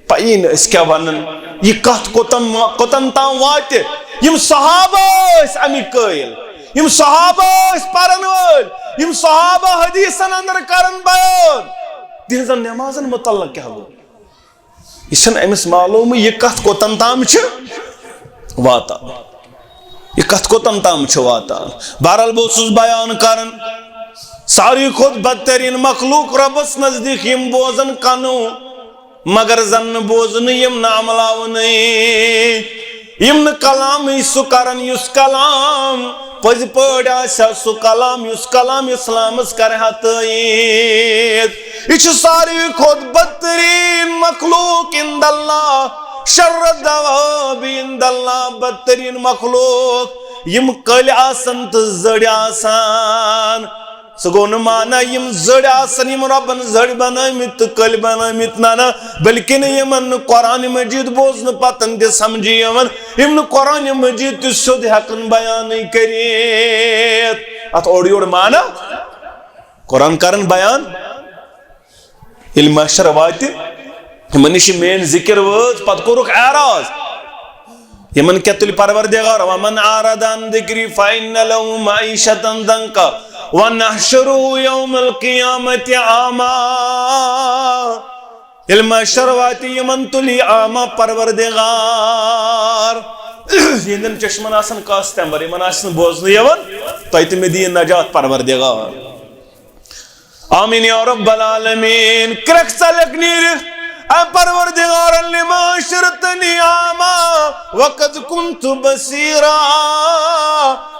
پَیی نہٕ أسۍ کیٛاہ وَنان یہِ کتھ کوٚتن تام واتہِ یِم صحابہ ٲسۍ اَمِکۍ قٲیل یِم صحابہ ٲسۍ پرن وٲلۍ یِم صحابہ حدیثن اندر کرن بیان تِہنٛزن نٮ۪مازن متعلق کیٛاہ گوٚو یہِ چھنہٕ أمِس معلوٗمٕے یہِ کتھ کوٚتن تام چھِ واتان یہ کتھ کوٚتن تام چھِ واتان بہرحال بہٕ اوسُس بیان کران ساروی کھۄتہٕ بدترین مخلوق ربس نزدیک یم بوزن کنو مگر زن بوزنہٕ یم نہٕ عملاونٕے یم نہٕ کلامٕے سُہ کرن یُس کلام پٔزۍ پٲٹھۍ آسہِ سُہ کلام یُس کلام اسلامس کرِہا تٲیید یہ چھُ ساروی کھۄتہٕ بدترین مخلوق عند اللہ شر الدواب عند اللہ بدترین مخلوق یم کٔلۍ آسن تہٕ زٔڑۍ آسان سُہ گوٚو نہٕ مانا یم زٔڑۍ آسن یم رۄبن زٔڑۍ بنٲومٕتۍ تہٕ کٔلۍ بنٲومٕتۍ نہ بلکہ نہٕ یمن نہٕ قرآنِ مجیٖد بوزنہٕ پتن تہِ سمجھی یِوان یم نہٕ قرآنِ مجیٖد تہِ سیوٚد ہٮ۪کان بیانٕے کٔرِتھ اتھ اورٕ یورٕ مانا قرآن کرن بیان ییٚلہِ محشر واتہِ یمن نِش میٲنۍ ذکر وٲژ پتہٕ کوٚرُکھ اعراض یمن کیٛاہ تُلہِ پروردگار ومن اعرض عن ذکری فإن له معیشة ضنکا ونحشره يوم القیامة اعما ییٚلہِ محشر واتہِ یمن تُلہِ اعما پروردگار یہنٛدٮ۪ن چشمن آسن کاسtember یمن آسہِ نہٕ بوزنہٕ یِوان تۄہہِ تہِ مےٚ دِیِو نجات پروردگار آمیٖن یا رب العالمیٖن کرٛٮ۪کھ ژَلٮ۪کھ نیٖرِتھ اے پروردگار لما شرطنی آما وقد کنت بصیرا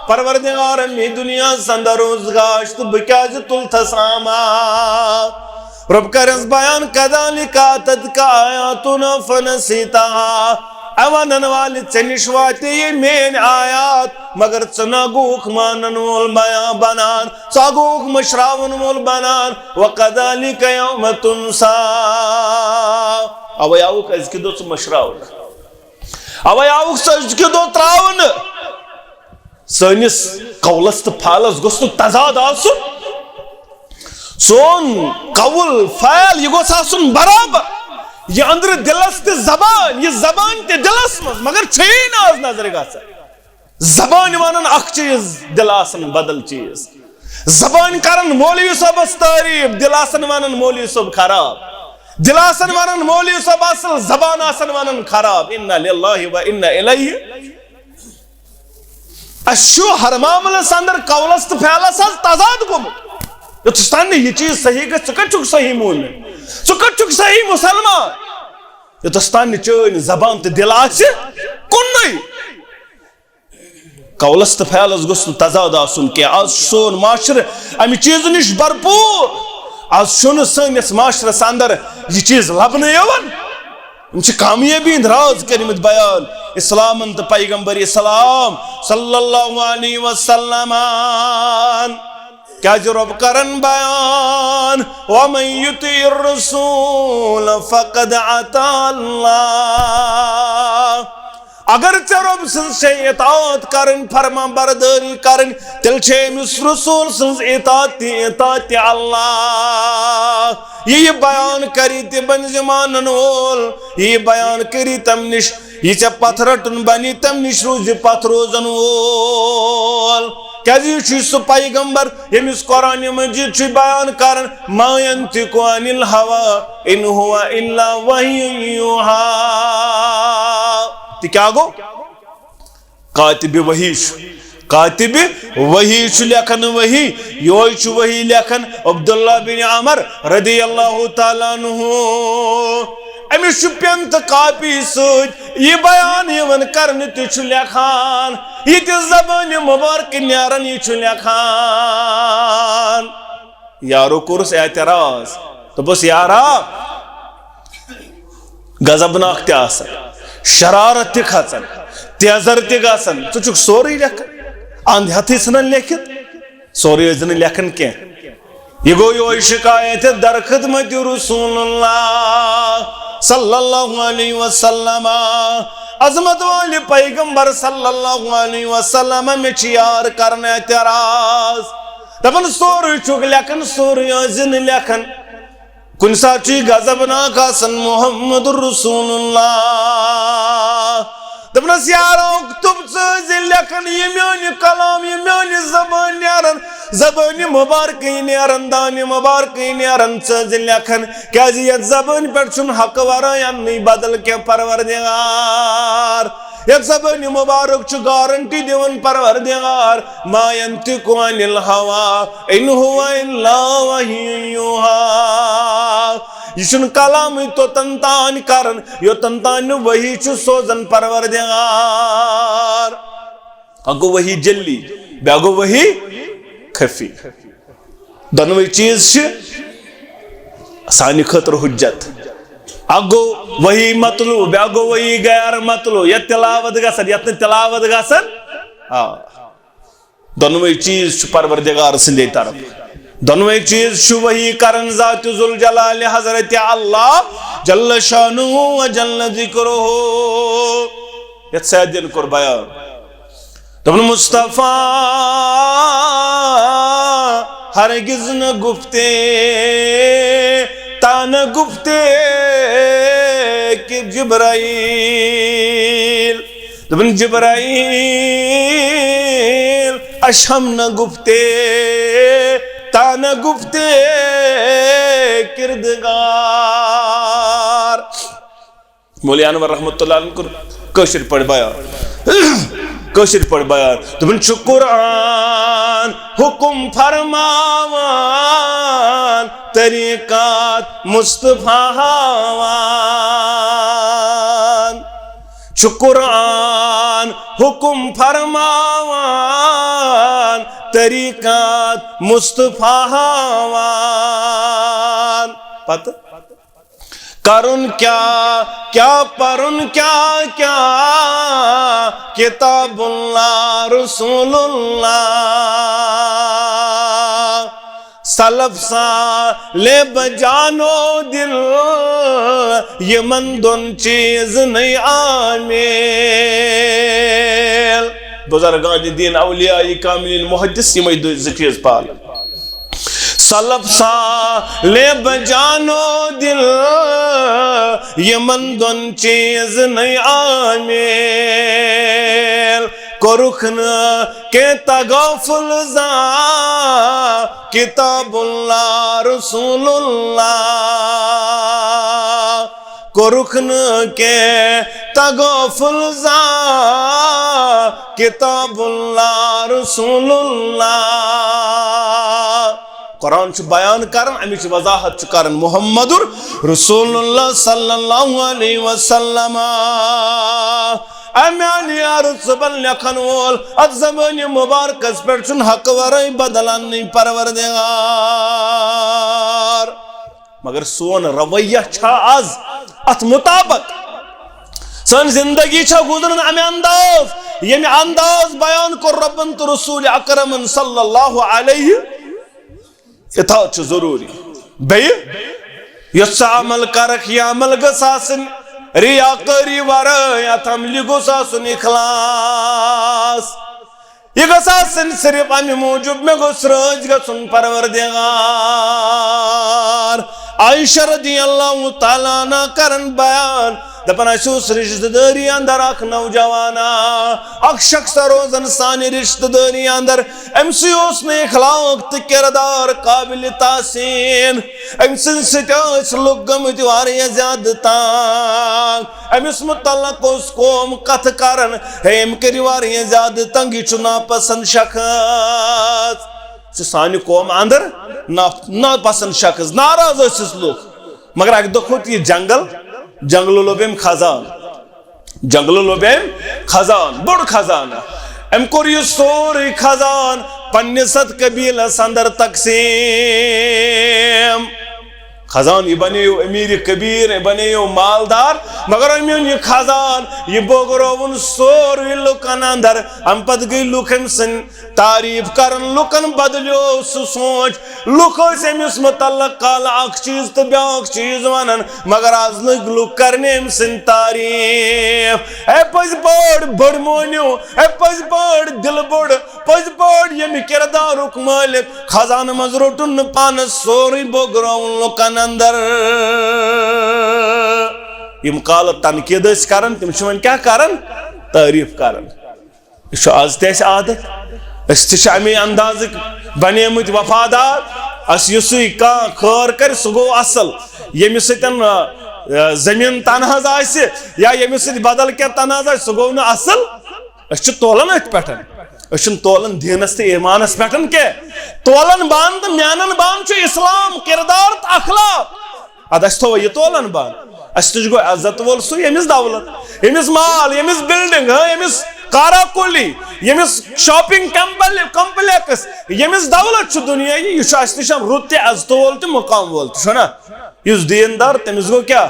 پروردگار می دنیا سند روزگاشت بکاج تلتس آما رب کرز بیان کذالک آتت کا آیاتنا فنسیتها اوانن والی چنشواتی یہ مین آیات مگر چناگوک مانن وول بیان بنان چاگوک مشراون وول بنان وقذالک یوم تنسا اوی آوک از کی دو چو مشراون اوی آوک سجد کی دو تراون سنس قولست پالس گستو تضاد آسن سون قول فعل یہ گوس آسن برابر یہ اندر دلس تے زبان یہ زبان تے دلس مز مگر چھین آز نظر گا سا زبان مانن اخ چیز دل آسن بدل چیز زبان کرن مولوی صاحب استعریب دل آسن مانن مولوی صاحب خراب دل آسن مانن مولوی صاحب اصل زبان آسن مانن خراب انا للہ و انا الیہ اشو ہر معاملہ سندر قولست پھیلا ساز تضاد گم یہ تستان نے یہ چیز صحیح کہ چکر چک صحیح مومن چکر چک صحیح مسلمان یہ تستان نے چین زبان تے دل آچے کن نہیں قولست پھیلس گسن تضاد آسن کہ آج سون معاشر امی چیز نش برپور آج شن سنس معاشر ساندر یہ چیز لبنے یون انچہ کامیابی راز کریمت بیان اسلام انت پیغمبر اسلام صلی اللہ علیہ وسلم کیا جو رب کرن بیان وَمَن يُطِعِ الرَّسُولَ فَقَدْ عَطَاعَ اللَّهَ اگر رب سن سے اطاعت کرن فرما برداری کرن تل چھے مس رسول سن اطاعت اللہ یہ بیان کری تی بن زمانن وول یہ بیان کری تم نش یہ چا پتھرٹن بنی تم نش روز پتھروزن وول کیازی چھ سو پیغمبر یمس قرآن مجید چھ بیان کرن ما ینطق عن الهوى ان هو الا وحی یوحی تی کیا گو کاتب وحی کاتب وحی چھ لکھن وحی یوئی چھ وحی لکھن عبداللہ بن عمر رضی اللہ تعالیٰ عنہ امی شپین تا کاپی سوچ یہ بیان یون کرن تی چھ لکھان یہ تی زبان مبارک نیارن یہ چھ لکھان یارو کورس اعتراض تو بس یارا غضبناک تی آسن شرارت تی کھاچن تیزر تی گاسن تو چک سوری لکھن آندھ ہتھی سنن لیکن سوری ازن لیکن کیا یہ گو یہ شکایت در خدمت رسول اللہ صلی اللہ علیہ وسلم عظمت والی پیغمبر صلی اللہ علیہ وسلم میں چیار کرنے اعتراض دبن سوری چک لیکن سوری ازن لیکن کن ساچی غضبناک آسن محمد رسول اللہ دبن سیارا اکتب چیز لیکن یہ میانی کلام یہ میانی زبان نیارن زبان مبارکی نیارن دانی مبارکی نیارن چیز لیکن کیازی یہ زبان پر چون حق ورائن نہیں بدل کے پروردگار یک زبان مبارک چو گارنٹی دیون پروردگار ما ینطق عن الهوى ان هو الا وحی یوحی یہ چون کلامی تو تنتان کرن یہ تنتان وحی چو سوزن پروردگار اگو وحی جلی بیاگو وحی خفی دنوی چیز چھ سانی خطر حجت اگو وحی مطلوب بیاگو وحی غیر مطلوب یہ تلاوت گسن یہ تلاوت گسن دنوی چیز چھ پروردگار سندے طرف دونویں چیز شو وہی کرن ذات ذوالجلال حضرت اللہ جل شانہ و جل ذکرہ یہ سیدین کر بیان دبن مصطفیٰ ہرگز نہ گفتے تا نہ گفتے کہ جبرائیل دبن جبرائیل اشہم نہ گفتے تا نہ گفتے کردگار مولی انور رحمت اللہ علیہ کشر پڑھ بیان دبن چھ قرآن حکم فرماوان طریقات مصطفیٰ ہاوان چھ قرآن حکم فرماوان طریقات مصطفیٰ ہاوان پتہ کرن کیا پرن کیا کتاب اللہ رسول اللہ سلف لے بجانو دل یمن دون چیز نہیں عامل بزرگان دین اولیاء کاملین محدث یمیں دو چیز پال سلف لے بجانو دل یمن دون چیز نہیں عامل کرخن کے تغافل زا کتاب اللہ رسول اللہ کرخن کے تغافل زا کتاب اللہ رسول اللہ قرآن چھ بیان کرن امیچ وضاحت چھ کرن محمد رسول اللہ صلی اللہ علیہ وسلم امیانی عرض بن لکھن وول ات زمانی مبارک اس پر چن حق ورائی بدلان نہیں پرورردگار مگر سون رویہ چھا آز ات مطابق سن زندگی چھا گزرن امی انداز یمی انداز بیان کر ربن تو رسول اکرم صلی اللہ علیہ اطاعت چھ ضروری بے یس عمل کرک یا عمل گساسن ریاکاری ورایت عملی گساسن اخلاص یہ گساسن صرف امی موجب میں گسرج گسن پروردگار عائشہ رضی اللہ تعالیٰ عنہ کرن بیان دپن اسوس رشتہ داری اندر اخ نوجوانا اخ شخص روزن سانی رشتہ داری اندر امسی اس نے اخلاق تو کردار قابل تحسین امسن ستاس لوگ گمت واریا زیادتا امس متعلق اس قوم قط کرن ہم کری واریا زیادتا گی چنا پسند شخص سانی قوم اندر نا پسند شخص ناراض اس لوگ مگر اگر دکھوت یہ جنگل لوبیم خزان بڑ خزانہ ام کور یہ سوری خزان پنیست قبیلہ اندر تقسیم خزان یہ بنیو امیر کبیر یہ بنیو مالدار مگر امیون یہ خزان یہ بوگرون سوری لکن اندر ہم پت گئی لکن سن تعریف کرن لکن بدلیو سوچ لکھو سے امیس متعلق کال اک چیز تو بیاک چیز ونن مگر آز لگ لک کرنے ام سن تعریف اے پز بڑ مونیو اے پز بڑ دل بڑ پز بڑ یمی کردارک مالک خزان مزروٹن پانس سوری بوگرون لکن اندر یم کال تنقید اس کرن تم چھون کیا کرن تعریف کرن یہ آز تیس عادت اس تش امی انداز بنیمت وفادار اس یسی کا خور کر سگو اصل یمی ستن زمین تنہاز آئیسی یا یمی ست بدل کیا تنہاز آئیسی سگو نا اصل اس چھ تولن ات پیٹن اس چھ تولن دینست ایمانس پیٹن کے تولن باند میانن باند چھ اسلام کردار اخلاق اد اس تو یہ تولن باند اس تج گو عزت وول سو یمس دولت یمس مال یمس بلڈنگ یمس کارا کولی یمس شاپنگ کمپلیکس یمس دولت چھ دنیا یہ چھ اس نشان رت عزت وول تہ مقام وول چھنا یس دیندار تمس گو کیا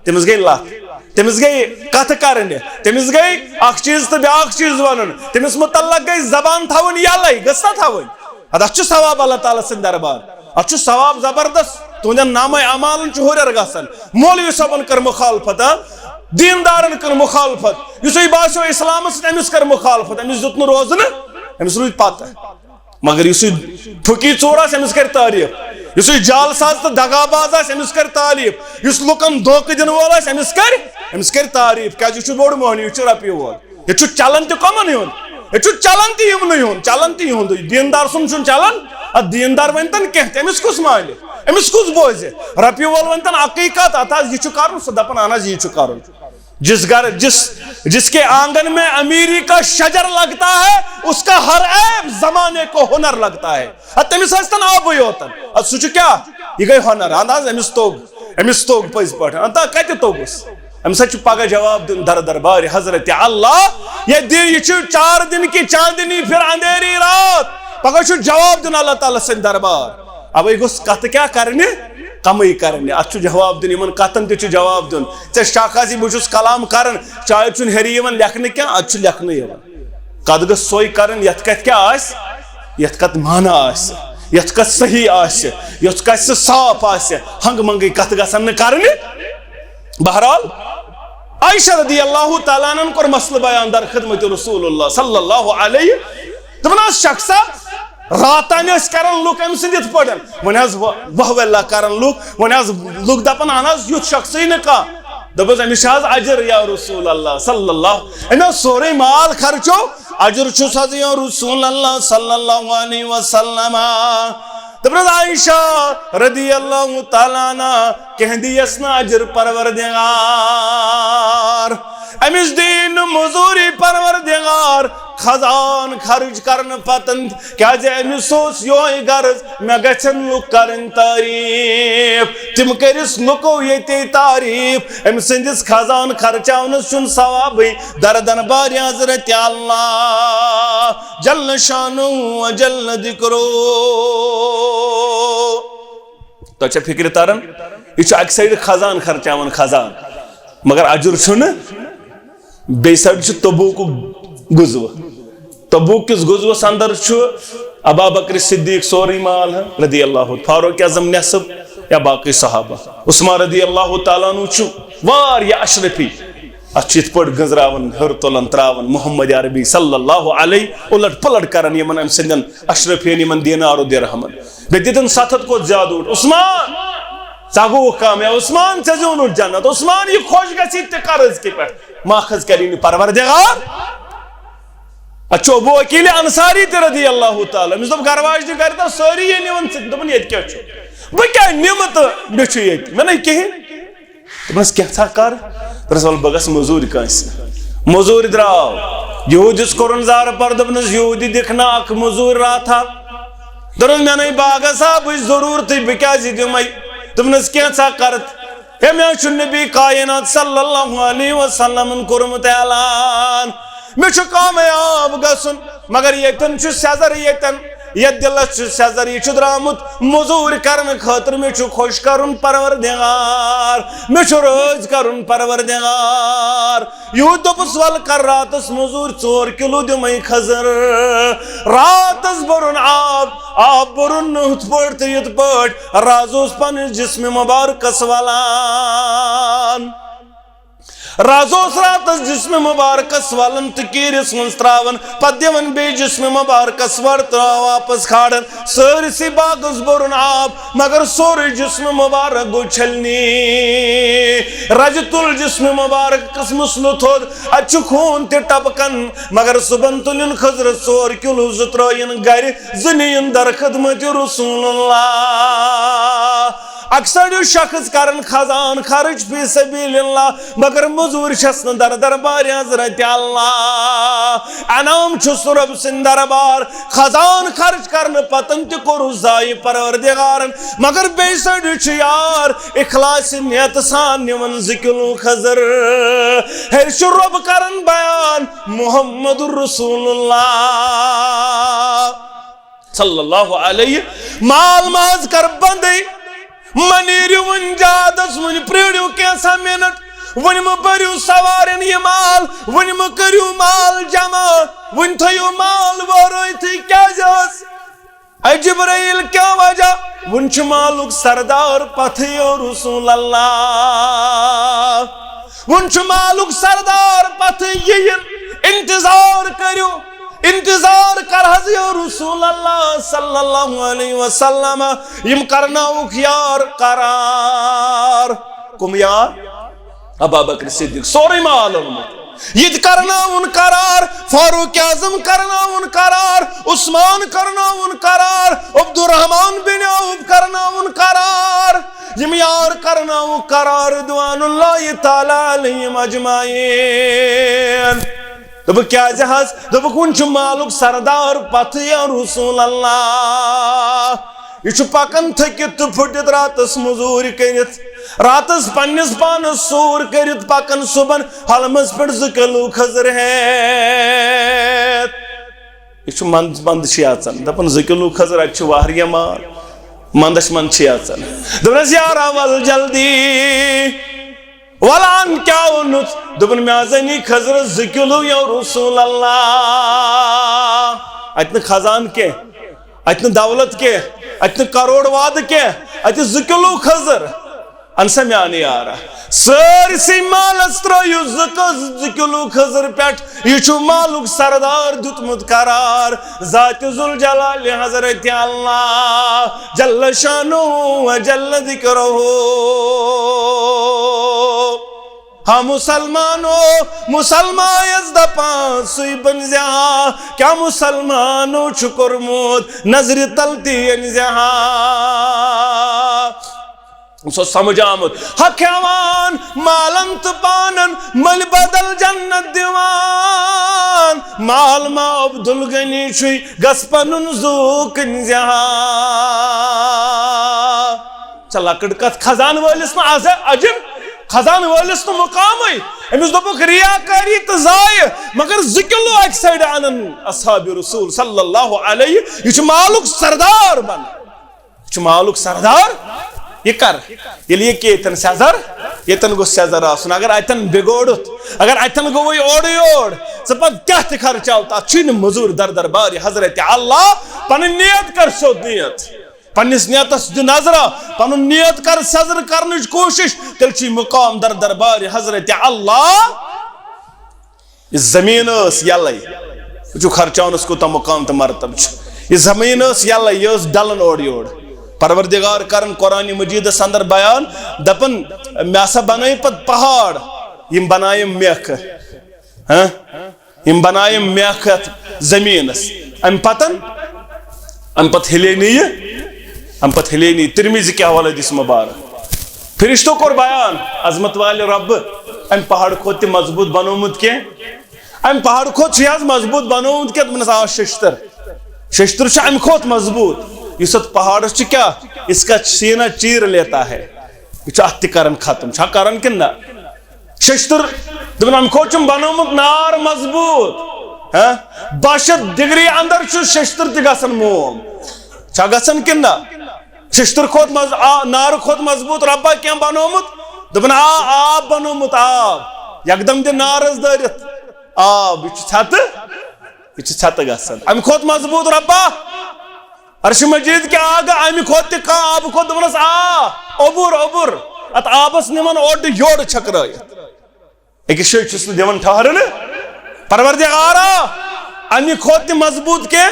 تمس گئی لات تمس گئی کتھ کرنہ تمس گئی اخ چیز تو بیاکھ چیز ونن تمس متعلق گئی زبان تھاون یلے گسا تھاون اد اچ ثواب اللہ تعالی سن دربار اچ ثواب زبردست تہندین نامہ اعمال چھ ہورر گژھان مولوی صاحبن کر مخالفت دیندارن کر مخالفت یس باسو اسلام امس کر مخالفت امس دیت روزن امس روز پتہ مگر یس ٹھکی ژور امس کر تعریف یس جال ساز تو دگا باز امس کر تعریف یس لکن دھوکہ دن وول امس کر تعریف کیا یہ بوڑ مہنی یہ رپی وول یہ چلان تہ کمن ہند یہ چلان تہ یمن ہند چلان تہ یہند دیندار سن چلان اد دیندار ونتن کی امس کس مالہ امس کس بوزِ رپی وول ونتن حقیقت ات یہ کرن سہ دپان اہن حظ یہ کرن جس کے آنگن میں امیری کا شجر لگتا ہے اس کا ہر عیب زمانے کو ہنر لگتا ہے. تمس آستن آبی ہوتن سہ کیا یہ گئی ہنر انداز امس توگ پز پہ انتا کتہ توگس امس پگہ جواب دن در دربار حضرت اللہ یہ 4 دن کی چاندنی پھر اندھیری رات پگہ جواب دن اللہ تعالیٰ سن دربار. اب یہ گوس کت کیا کرنے کمی کرنے ات جواب دن ان کتن تہ جواب دن ے شاخاسی بہس کلام کرن چاہے چھ ہیری لکھنے کی ات لکھنے کت گھ سوئی کرن یت کت کیا آس یت کت معنی آس یت کت صحیح آس یت کت صاف آس ہنگ منگی کت گژھن نہ کرنی. بہرحال عائشہ رضی اللہ تعالیٰ عنہ کور مسئلہ بیان در خدمت رسول اللہ صلی اللہ علیہ دپن شخصا راتان کران لوک ام سندت پڑھن ون واہ اللہ کران لوک ون لوک دپان اہن یت شخصی نا کھانا دپس امس اجر یا رسول اللہ صلی اللہ امس سورے مال خرچو اجر چھس حظ یا رسول اللہ صلی اللہ علیہ وسلم. دپن عائشہ رضی اللہ تعالیٰ عنہ کہندی یسنا اجر پروردگار امس دین مزوری پروردگار خزان خرچ کرن پتن کیا امس یہ غرض مے گھن لوک کرن تعریف تم کرس لکو یہ تعریف ام سندس خزان خرچاونس چھ ثواب در دربار حضرت اللہ جل شانہ و جل ذکرہ. تو فکر تران یہ اک سائڈ خزان خرچاون خزان مگر اجر چھن بی سائڈ تبوک غزوہ تبوک کس غزوس اندر ابا بکر صدیق سوری مال رضی اللہ فاروق اعظم نصب یا باقی صحابہ عثمان رضی اللہ تعالیٰ عنہ واریاہ اشرفی ات پہ گزراون ہر تلن تراون محمد عربی صلی اللہ علیہ الٹ پلٹ کران یمن ام سندن اشرفین یمن دینار و درہمن بے دتن 7 کو زیادہ اوٹ عثمان ژگو کامیاب عثمان ژے زیونت جنت عثمان یہ خوش گژھی تہ قرض کی پہ ماخذ کرین پروردگار. اچھا ابو وکیل انصاری تہ رضی اللہ تعالیٰ امس دپ گھر واجنہ کرتا ساری یہ نون ثت دپن یہ کیا بہ کیا نم تو بچ یہ میں نہیں کہین دپس کیا کر دپس ول بہ گژھ مزور کانس مزور دراو یہودس کورن زار پر دپنس یہودی دکھنا اک مزور رہا تھا دپس میں نہیں باغ صاحب ضرورت بہ کیا دمے دپنس کیا کرت ہے میں نبی کائنات صلی اللہ علیہ وسلم کورمت اعلان میں کامیاب گھن مگر یتن سزر یتن یت دلس سزر یہ درامت مزور کرنے خاطر میں خوش کرن پروردگار میں روز کرن پروردگار یو دپس ول کر راتس مزور 4 کلو دمے خزر راتس برن آب برن ہت پٹ تو یت پٹ رازوس پن جسم مبارکس ولان رازوس راتس جسم مبارکس والن تکیرس من تراون پت دون بی جسم مبارکس ور ترا واپس کھاڑن سرسی باغس برن آب مگر سوری جسم مبارک گو چھلنی رج تل جسم مبارک کس مسلو تھود اچھ خون تی ٹپکن مگر صبح تلن خضر 4 کلو زترائن گر زنین در خدمت رسول اللہ. اکثر شخص کرن خزان خرچ فی سبیل اللہ مگر مزور شسن در دربار حضرت اللہ انام چھس رب سن دربار خزان خرچ کرن پتن تی کورو زائی پروردگارن مگر بے سڑ یار اخلاص نیت سان نیون ذکلو خزر ہرش رب کرن بیان محمد رسول اللہ صلی اللہ علیہ مال ماز کر بندی منیریو ون جادس ون پریڑیو کیسا منٹ ون مبریو سوارن یہ مال ون مکریو مال جمع ون تھیو مال وروئی تھی کیا جاس اے جبرائیل کیا وجہ ون چھ مالک سردار پتھیو رسول اللہ ون چھ مالک سردار پتھیو انتظار کریو انتظار کر حضی رسول اللہ صلی اللہ علیہ وسلم یم کرناوک یار قرار کم یار ابا بکر صدیق سوری مال یہ کرناون قرار فاروق اعظم کرناون قرار عثمان کرناون قرار عبد الرحمن بن عوف کرناون قرار یم یار کرناو قرار رضوان اللہ تعالی علیہم اجمعین دب کیا جہاز دب کنچ مالک سردار پتہ یا رسول اللہ یہ پکن تھکت پھٹت راتس مزور کرت راتس پنس پانس سور کرت پکن صبح حلمس پہ 2 کلو کھزر ہے یہ مند مند دپن 2 کلو کھزر اتھ واریاہ مال مندش من دپنس یار اول جلدی ولان کیا اونت دپن مے زنی کھزر 2 کلو یا رسول اللہ اتن خزان کے اتن دولت کے اتن کروڑ واد کے اتن 2 کلو کھزر انسا میانی یارا سرسی مالس ترایو 2 کلو کھزر پیٹ یہ مالک سردار دتمت قرار ذات ذوالجلال حضرت اللہ جل شانو و جل ذکرہ ہاں مسلمان یزدہ پانسوی بنزیہاں کیا مسلمانو چکرمود نظر تلتی انزیہاں سو سمجھ آمد حق حوان مالنت پانن مل بدل جنت دیوان مال ما عبدالغنی شوی گسپنن زوک انزیہاں چلا کڑکت خزان والس نا آزے عجب خزان والس تو مقام ہے امس دبک ریاکاری تو ضائع مگر 2 کلو ایک سائڈ آنن اصحاب رسول صلی اللہ علیہ یہ مالک سردار بن یہ مالک سردار یہ کر یہ کہ اتن سیزر یتن گو سیزر آسن اگر اتن بگوڑت اگر اتن گو وی اوڑ یوڑ سپت کیا تی خرچاوتا چین مزور در درباری حضرت اللہ پنن نیت کر سو نیت پنس نیتس دی نظرہ پنن نیت کر سزر کرنچ کوشش تلچی مقام در دربار حضرت اللہ اس زمین اس یلائی جو خرچان اس کو تا مقام تا مرتب چھ اس زمین اس یلائی یہ اس ڈلن اوڑی اوڑ پروردگار کرن قرآن مجید سندر بیان دپن میاسا بنائی پت پہاڑ یم بنائیم میخ یم بنائیم میخ زمین اس ام پت ہلینی ہم پتہ ہلینی ترمیزی کے حوالہ دیس مبارک فرشتوں کو بیان عظمت والے رب ام پہاڑ کھوت مضبوط بنومت کے ام پہاڑ کھوت چیز مضبوط بنومت کے منس آج ششتر چھ ام کھوت مضبوط یہ ست پہاڑ چھ کیا اس کا سینہ چیر لیتا ہے یہ چھ اتی کرن ختم چھا کرن کننا ششتر دبن ام کھوت چھ بنومت نار مضبوط 22 ڈگری اندر چھ ششتر تگاسن موم چھا گسن کننا ششتر کھوت نار کھوت مضبوط ربا کیا بنومت دبن آب بنومت آب یکدم دے نارز دارت آب یہ چھت گسن ام کھوت مضبوط ربا عرش مجید کیا آگا ام کھوت تکا آب کھوت دبنس عبور ات آبس نمان اوڑ یوڑ چھکرائیت ایک شئی چس دیون ٹھہرن پروردگارا ام کھوت مضبوط کے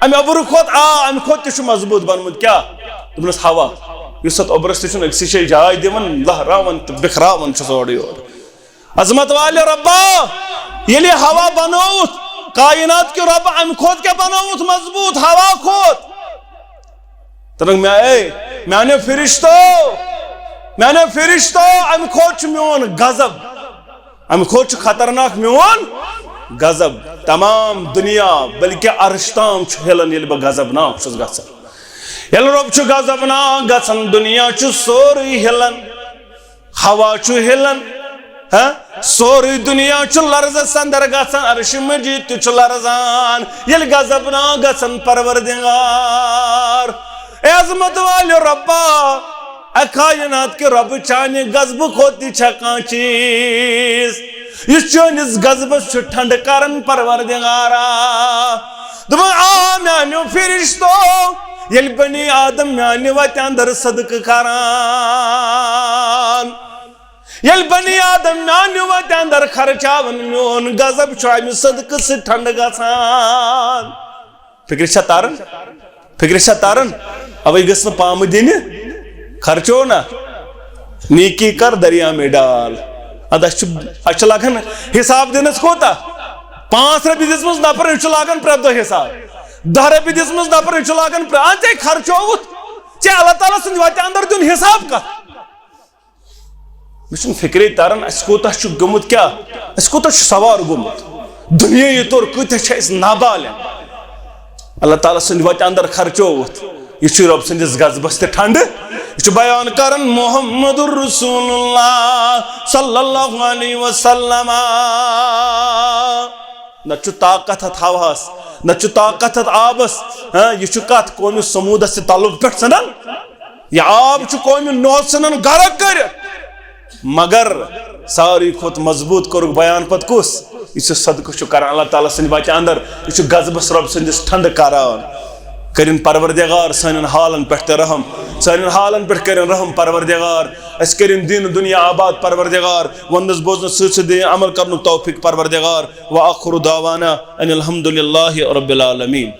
ام عبور کھوت ام کھوت تشو مضبوط بنمت کیا دبنس ہوا یوسط عبرس تشن اکسی شئی جائے دیون لہراون بکھراون چھس اوڑی اوڑ عظمت والے ربا یہ لئے ہوا بنوت کائنات کے رب ام کھوت کے بنوت مضبوط ہوا کھوت ترنگ میں نے فرشتو ام کھوت چھ میون غضب ام کھوت چھ خطرناک میون غضب تمام دنیا بلکہ عرشتام چھ ہلن یل با غضب ناک چھس گسن یل رب چھ غضب ناک گسن دنیا چھ سوری ہلن ہوا چھ ہلن سوری دنیا چھ لرز سندر گسن عرش مجید چھ لرزان یل غضب ناک گسن پروردگار اے عظمت والے ربا اے کائنات کے رب چانے غضب کھوتی چھکان چیز اس چونس غضبس چھ ٹھنڈ کرن پروردگارا دبا میانو فرشتو یل بنی آدم میانی وات اندر صدق کران یل بنی آدم میانی وات اندر خرچاون میون غضب چھ صدق سے ٹھنڈ گسان فکر چھا تارن اوی گسن پام دین خرچو نا نیکی کر دریا میں ڈال اچھا لگن حساب دینس کوتا 5 رپی دسمس نفر اچھا لگن پر دو حساب 10 رپی دسمس نفر اچھا لگن پر آنچہ خرچو ہوت چہ اللہ تعالیٰ سنجھ واتے اندر دن حساب کا مجھے فکری تران اس کوتا گمت کیا اس کوتا سوار گمت دنیا یہ طور کتہ نابال اللہ تعالیٰ سند وت اندر خرچوت یہ رب سندس غضبس تہ ٹھنڈ یہ بیان کرن محمد الرسول اللہ صلی اللہ علیہ وسلم نہ طاقت ات ہوہس نہ طاقت ات آبس یہ کت قومی سمودس سے تعلق پہ ژھنان یہ آب قومی نوح ژھنان غرق کر مگر ساری کھت مضبوط کورک بیان پت کس یہ صدقہ کران اللہ تعالیٰ سند بچہ اندر یہ غضبس رب سندس ٹھنڈ کران کرن پروردگار سانن حالن پہ رحم سانن حالن پہ کرن رحم پروردگار اس کرن دین دنیا آباد پروردگار ونس بوزن ست عمل کرن توفیق پروردگار وآخر دعوانا ان الحمد للہ رب العالمین.